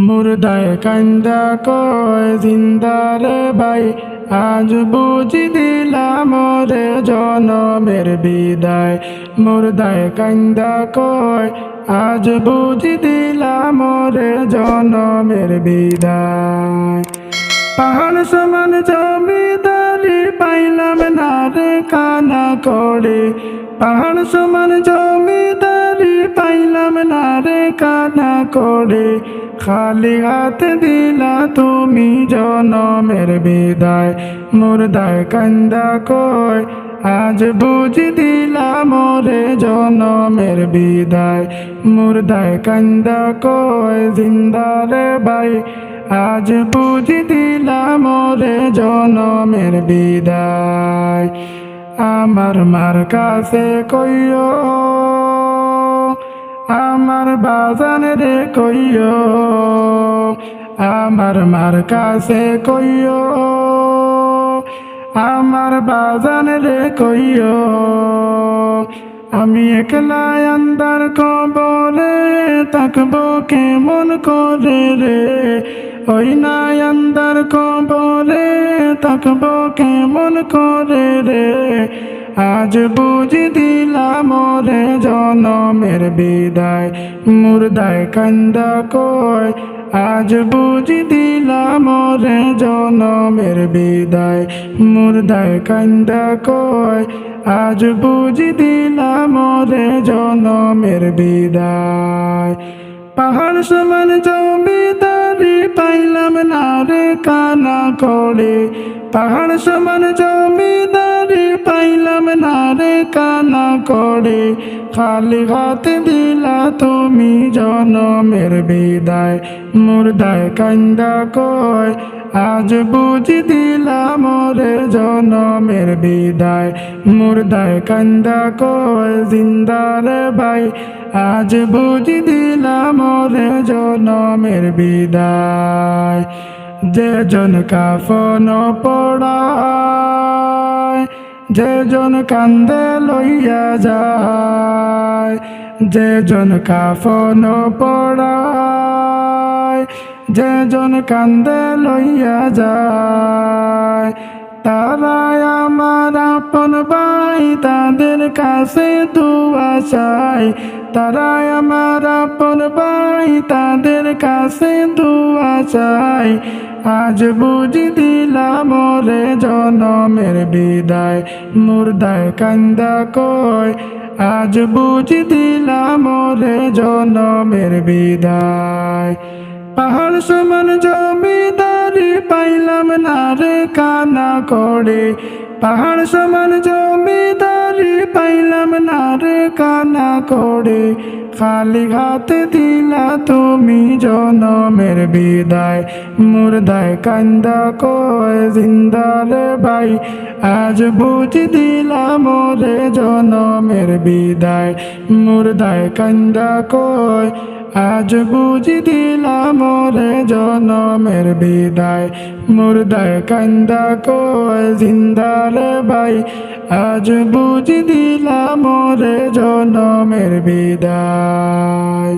মুর্দায় কান্দা কয় জিন্দারে ভাই, আজ বুঝি দিলাম রে জনমের বিদায়। মুর্দায় কান্দা কয় আজ বুঝি দিলাম রে জনমের বিদায়। পাহাড় সমান জমিদারি পাইলাম না রে কানা করে, পাহাড় সমান জমিদারি পাইলাম না রে কানা করে। খালি হাত দিলা তুমি জনমের বিদায়। মুর্দায় কান্দা কয় আজ বুঝি দিলাম রে জনমের বিদায়। মুর্দায় কান্দা কয় জিন্দারে ভাই, আজ বুঝি দিলাম রে জনমের বিদায়। আমার মার কাছে কইও, আমার বাজান রে কইও, আমার মার কাছে কইও, আমার বাজান রে কইও। আমি একলা আন্দার কবরে থাকবো কেমন করে রে, ওই না আন্দার কবরে থাকবো কেমন করে রে। আজ বুঝি দিলাম রে জনমের বিদায়। মুর্দায় কান্দা কয় আজ বুঝি দিলাম রে জনমের বিদায়। মুর্দায় কান্দা কয় আজ বুঝি দিলাম রে জনমের বিদায়। পাহাড় সমান জমিদারি পাইলাম না রে কানা করে, পাহাড় সমান জমিদারি পাইলাম না রে কানা করে। খালি হাত দিলা তুমি জনমের বিদায়। মুর্দায় কান্দা কয় আজ বুঝি দিলাম রে জনমের বিদায়। মুর্দায় কান্দা কয় জিন্দারে ভাই, আজ বুঝি দিলাম রে জনমের বিদায়। যে জন কাফন পড়ায়, যে জন কান্দে লইয়া যায়, যে জন কাফন পড়ায়, যে জন কান্দে লইয়া যায়। তারাই আমার আপন ভাই, তাদের কাছে দুয়া চাই। তারাই আমার আপন ভাই, তাদের কাছে দুয়া চাই। আজ বুঝি দিলাম রে জনমের বিদায়। মুর্দায় কান্দা কয় আজ বুঝি দিলাম রে জনমের বিদায়। পাহাড় সমান জমিদারি পাইলাম না রে কানা করে, পাহাড় সমান জমিদারি পাইলাম না রে কানা করে। খালি হাত দিলা তুমি জনমের বিদায়। মুর্দায় কান্দা কয় জিন্দারে ভাই, আজ বুঝি দিলাম রে জনমের বিদায়। মুর্দায় কান্দা কয় আজ বুঝি দিলাম রে জনমের বিদায়। মুর্দায় কান্দা কয় জিন্দারে ভাই, আজ বুঝি দিলাম রে জনমের বিদায়।